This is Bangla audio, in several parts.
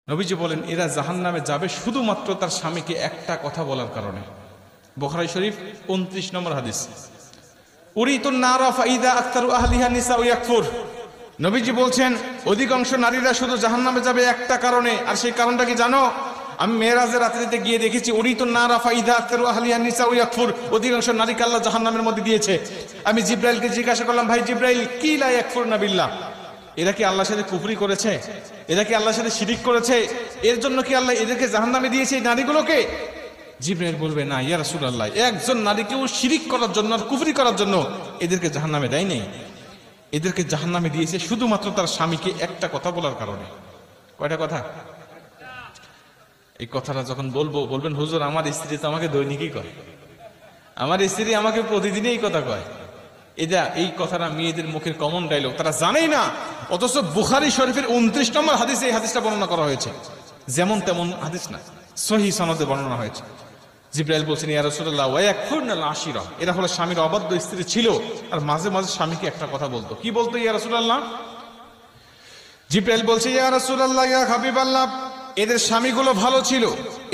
নবীজি বলেন এরা জাহান্নামে যাবে শুধুমাত্র তার স্বামীকে একটা কথা বলার কারণে। বুখারী শরীফ 29 নম্বর হাদিস। উরিতুন নারা ফাইদা আকতারু আহলিহা নিসাউ ইয়াকফুর। নবীজি বলছেন অধিকাংশ নারীরা শুধু জাহান্নামে যাবে একটা কারণে, আর সেই কারণটা কি জানো? আমি মেরাজের রাত্রিতে গিয়ে দেখেছি উরিতুন নারা ফাইদা আকতারু আহলিহা নিসাউ ইয়াকফুর, অধিকাংশ নারীকে আল্লাহ জাহান্নামের মধ্যে দিয়েছে। আমি জিব্রাইলকে জিজ্ঞাসা করলাম, ভাই জিব্রাইল, কি লা ইয়াকফুরনা বিল্লাহ, এরা কি আল্লাহর সাথে কুফরি করেছে? এরা কি আল্লাহর সাথে শিরিক করেছে? এর জন্য কি আল্লাহ এদেরকে জাহান্নামে দিয়েছে এই নারীগুলোকে? জিবরাইল বলবে, না ইয়া রাসূলুল্লাহ, একজন নারীকেও শিরিক করার জন্য আর কুফরি করার জন্য এদেরকে জাহান্নামে দেয় নাই। এদেরকে জাহান্নামে দিয়েছে শুধুমাত্র তার স্বামীকে একটা কথা বলার কারণে। কয়টা কথা? এই কথাটা যখন বলবেন হুজুর আমার স্ত্রী তো আমাকে দৈনিকই কয়, আমার স্ত্রী আমাকে প্রতিদিনই এই কথা কয়। এই কথাটা মেয়েদের মুখের কমন ডায়লগ, তারা জানেই না। অথচ বুখারী শরীফের 29 নম্বর হাদিসে এই হাদিসটা বর্ণনা করা হয়েছে। যেমন তেমন হাদিস না, সহিহ সনদে বর্ণনা হয়েছে। জিবরাইল বলছেন, ইয়া রাসূলুল্লাহ ওয়া ইয়াকফুরনাল আশিরা, এরা হলো স্বামীর অবাধ্য স্ত্রী ছিল আর মাঝে মাঝে স্বামীকে একটা কথা বলতো। কি বলতো ইয়া রাসূলুল্লাহ? জিবরাইল বলছে, ইয়া রাসূলুল্লাহ ইয়া হাবিবাল্লাহ, এদের স্বামীগুলো ভালো ছিল।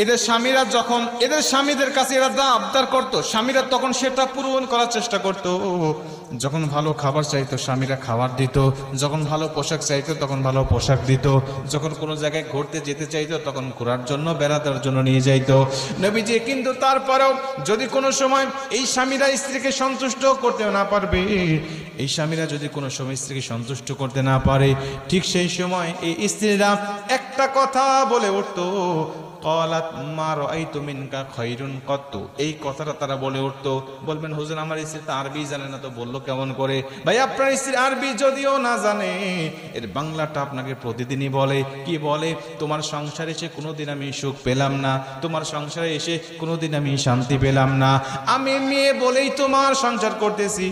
এদের স্বামীরা যখন এদের স্বামীদের কাছে এরা যা আবদার করতো, স্বামীরা তখন সেটা পূরণ করার চেষ্টা করত। যখন ভালো খাবার চাইতো স্বামীরা খাবার দিত, যখন ভালো পোশাক চাইতো তখন ভালো পোশাক দিত, যখন কোনো জায়গায় ঘুরতে যেতে চাইতো তখন ঘোরার জন্য বেড়ানোর জন্য নিয়ে যাইতো নবীজি। কিন্তু তারপরেও যদি কোনো সময় এই স্বামীরা স্ত্রীকে সন্তুষ্ট করতে না পারবে, এই স্বামীরা যদি কোনো সময় স্ত্রীকে সন্তুষ্ট করতে না পারে, ঠিক সেই সময় এই স্ত্রীরা একটা কথা বলে উঠতো, ক্বালাত মা রাআইতু মিনকা খায়রুন কত্তু। এই কথাটা তারা বলে উঠতো। বলবেন হুজুর আমার স্ত্রী তো আরবি জানে না, তো বললো কেমন করে? ভাই আপনার স্ত্রী আরবি যদিও না জানে, এর বাংলাটা আপনাকে প্রতিদিনই বলে। কি বলে? তোমার সংসারে এসে কোনোদিন আমি সুখ পেলাম না, তোমার সংসারে এসে কোনোদিন আমি শান্তি পেলাম না। আমি মেয়ে বলেই তোমার সংসার করতেছি,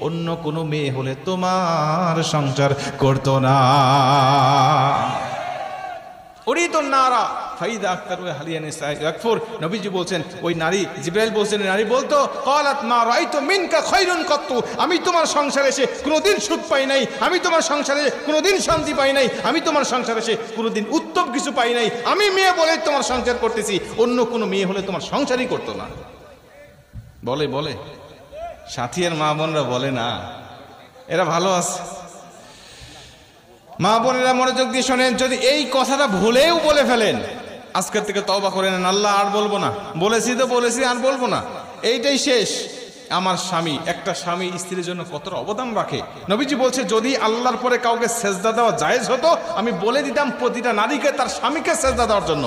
অন্য কোনো মেয়ে হলে তোমার সংসার করতো না। উরিতুন নারা ফাইদা আকতারু আহলিহা নিসা ইয়াকফুর। নবীজি বলছেন, ওই নারী, জিবরাইল বলছেন, নারী বলতো, ক্বালাত মা রাআইতু মিনকা খায়রুন কত্তু, আমি তোমার সংসারে এসে কোনোদিন সুখ পাই নাই, আমি তোমার সংসারে কোনোদিন শান্তি পাই নাই, আমি তোমার সংসারে এসে কোনোদিন উত্তম কিছু পাই নাই। আমি মেয়ে বলে তোমার সংসার করতেছি, অন্য কোনো মেয়ে হলে তোমার সংসারই করতো না। বলে সাথী আর মা বোনরা বলে না, এরা ভালো আছে। মা বোনেরা মনোযোগ দিয়ে শোনেন, যদি এই কথাটা ভুলেও বলে ফেলেন, আজকের থেকে তওবা করে নেন, আল্লাহ আর বলবো না, বলেছি তো বলেছি, আর বলবো না, এইটাই শেষ। আমার স্বামী, একটা স্বামী স্ত্রীর জন্য কতটা অবদান রাখে। নবীজি বলছে, যদি আল্লাহর পরে কাউকে সেজদা দেওয়া জায়েজ হতো, আমি বলে দিতাম প্রতিটা নারীকে তার স্বামীকে সেজদা দেওয়ার জন্য।